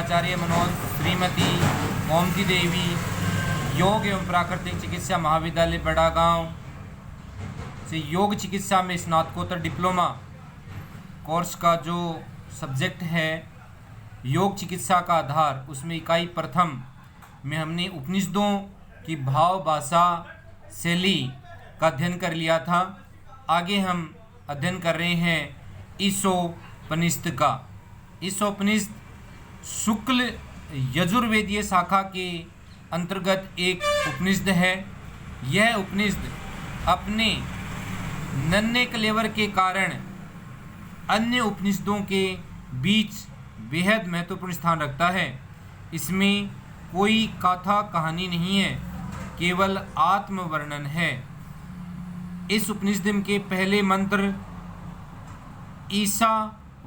आचार्य मनोज श्रीमती मोमती देवी योग एवं प्राकृतिक चिकित्सा महाविद्यालय बड़ा गांव से योग चिकित्सा में स्नातकोत्तर डिप्लोमा कोर्स का जो सब्जेक्ट है योग चिकित्सा का आधार, उसमें इकाई प्रथम में हमने उपनिषदों की भाव भाषा शैली का अध्ययन कर लिया था। आगे हम अध्ययन कर रहे हैं ईशोपनिषद का। ईशोपनिषद शुक्ल यजुर्वेदीय शाखा के अंतर्गत एक उपनिषद है। यह उपनिषद अपने नन्हे कलेवर के कारण अन्य उपनिषदों के बीच बेहद महत्वपूर्ण स्थान रखता है। इसमें कोई कथा कहानी नहीं है, केवल आत्मवर्णन है। इस उपनिषद के पहले मंत्र ईशा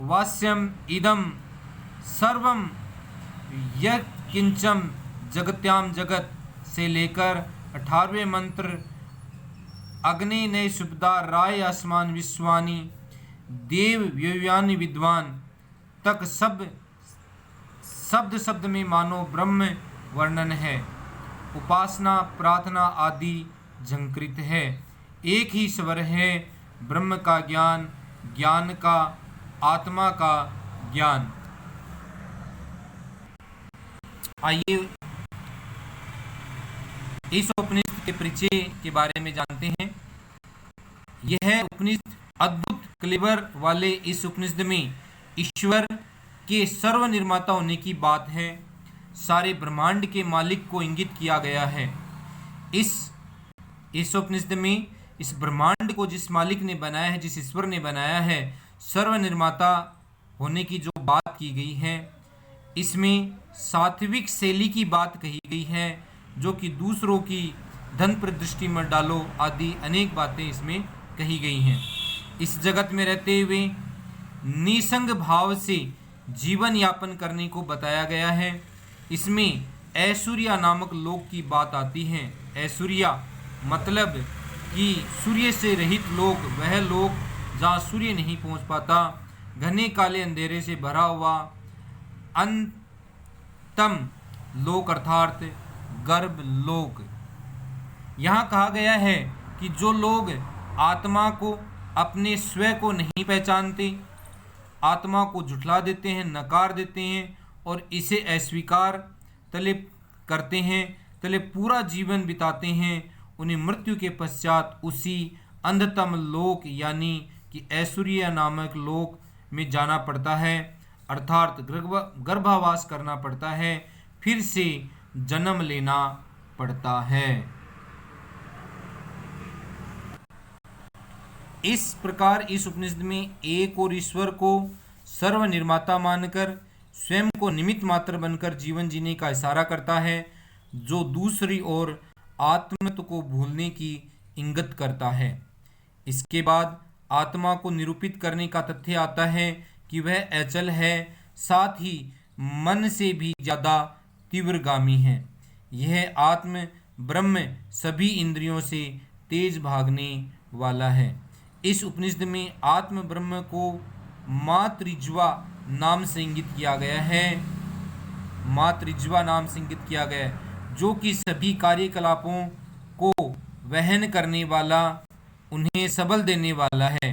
वास्यम इदम सर्वम यत्किंचम जगत्याम जगत से लेकर 18वें मंत्र अग्नि नय शुभदा राय आसमान विश्वानी देव व्ययानि विद्वान तक सब शब्द में मानो ब्रह्म वर्णन है। उपासना प्रार्थना आदि झंकृत है। एक ही स्वर है, ब्रह्म का ज्ञान, ज्ञान का, आत्मा का ज्ञान। आइए इस उपनिषद के परिचय के बारे में जानते हैं। यह उपनिषद अद्भुत क्लेवर वाले इस उपनिषद में ईश्वर के सर्वनिर्माता होने की बात है। सारे ब्रह्मांड के मालिक को इंगित किया गया है। इस उपनिषद में इस ब्रह्मांड को जिस मालिक ने बनाया है, जिस ईश्वर ने बनाया है, सर्वनिर्माता होने की जो बात की गई है, इसमें सात्विक शैली की बात कही गई है, जो कि दूसरों की धन पर दृष्टि मत डालो आदि अनेक बातें इसमें कही गई हैं। इस जगत में रहते हुए निसंग भाव से जीवन यापन करने को बताया गया है। इसमें ऐश्वर्या नामक लोक की बात आती है। ऐश्वर्या मतलब कि सूर्य से रहित लोक, वह लोक जहाँ सूर्य नहीं पहुँच पाता, घने काले अंधेरे से भरा हुआ अंतम लोक अर्थात गर्भ लोक। यहाँ कहा गया है कि जो लोग आत्मा को, अपने स्व को नहीं पहचानते, आत्मा को झुठला देते हैं, नकार देते हैं और इसे अस्वीकार तले करते हैं, तले पूरा जीवन बिताते हैं, उन्हें मृत्यु के पश्चात उसी अंधतम लोक यानी कि ऐश्वर्य नामक लोक में जाना पड़ता है, अर्थात गर्भावास करना पड़ता है, फिर से जन्म लेना पड़ता है। इस प्रकार इस उपनिषद में एक और ईश्वर को सर्वनिर्माता मानकर स्वयं को निमित्त मात्र बनकर जीवन जीने का इशारा करता है, जो दूसरी ओर आत्मत्व को भूलने की इंगित करता है। इसके बाद आत्मा को निरूपित करने का तथ्य आता है कि वह अचल है, साथ ही मन से भी ज़्यादा तीव्रगामी है। यह आत्म ब्रह्म सभी इंद्रियों से तेज भागने वाला है। इस उपनिषद में आत्म ब्रह्म को मातृज्वा नाम से इंगित किया गया है। मातृज्वा नाम से इंगित किया गया है, जो कि सभी कार्यकलापों को वहन करने वाला, उन्हें सबल देने वाला है।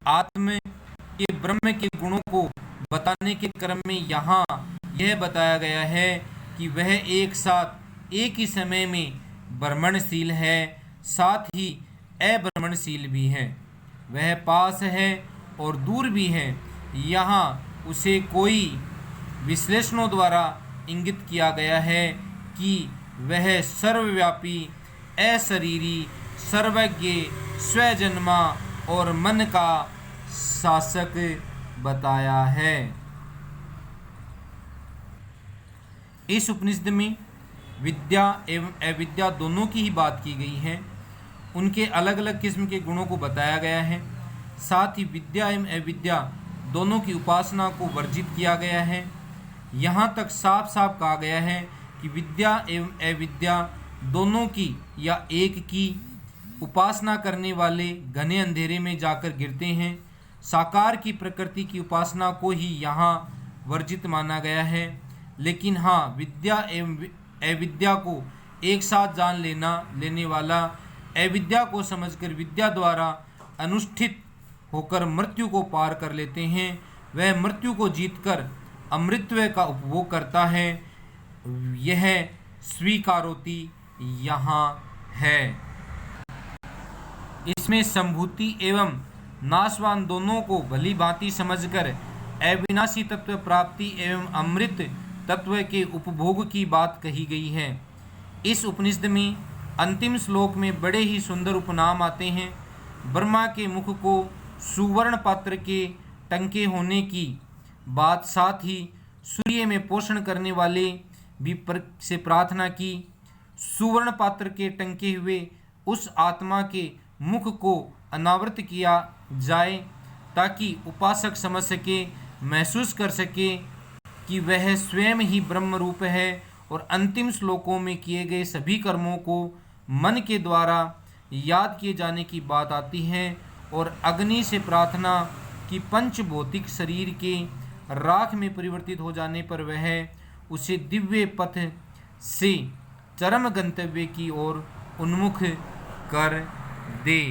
आत्म के ब्रह्म के गुणों को बताने के क्रम में यहाँ यह बताया गया है कि वह एक साथ एक ही समय में भ्रमणशील है, साथ ही अभ्रमणशील भी है। वह पास है और दूर भी है। यहाँ उसे कोई विश्लेषणों द्वारा इंगित किया गया है कि वह सर्वव्यापी, अशरीरी, सर्वज्ञ, स्वजन्मा और मन का शासक बताया है। इस उपनिषद में विद्या एवं अविद्या दोनों की ही बात की गई है। उनके अलग अलग किस्म के गुणों को बताया गया है। साथ ही विद्या एवं अविद्या दोनों की उपासना को वर्जित किया गया है। यहाँ तक साफ साफ कहा गया है कि विद्या एवं अविद्या दोनों की या एक की उपासना करने वाले घने अंधेरे में जाकर गिरते हैं। साकार की प्रकृति की उपासना को ही यहाँ वर्जित माना गया है। लेकिन हाँ, विद्या एवं अविद्या को एक साथ जान लेने वाला अविद्या को समझकर विद्या द्वारा अनुष्ठित होकर मृत्यु को पार कर लेते हैं, वह मृत्यु को जीतकर अमृतत्व का उपभोग करता है। यह स्वीकारोति यहाँ है। इसमें संभूति एवं नाशवान दोनों को भली भांति समझकर अविनाशी तत्व प्राप्ति एवं अमृत तत्व के उपभोग की बात कही गई है। इस उपनिषद में अंतिम श्लोक में बड़े ही सुंदर उपनाम आते हैं। ब्रह्मा के मुख को सुवर्ण पात्र के टंके होने की बात, साथ ही सूर्य में पोषण करने वाले भी से प्रार्थना की। सुवर्ण पात्र के टंके हुए उस आत्मा के मुख को अनावृत किया जाए ताकि उपासक समझ सके, महसूस कर सके कि वह स्वयं ही ब्रह्म रूप है। और अंतिम श्लोकों में किए गए सभी कर्मों को मन के द्वारा याद किए जाने की बात आती है। और अग्नि से प्रार्थना कि पंच भौतिक शरीर के राख में परिवर्तित हो जाने पर वह उसे दिव्य पथ से चरम गंतव्य की ओर उन्मुख कर दे।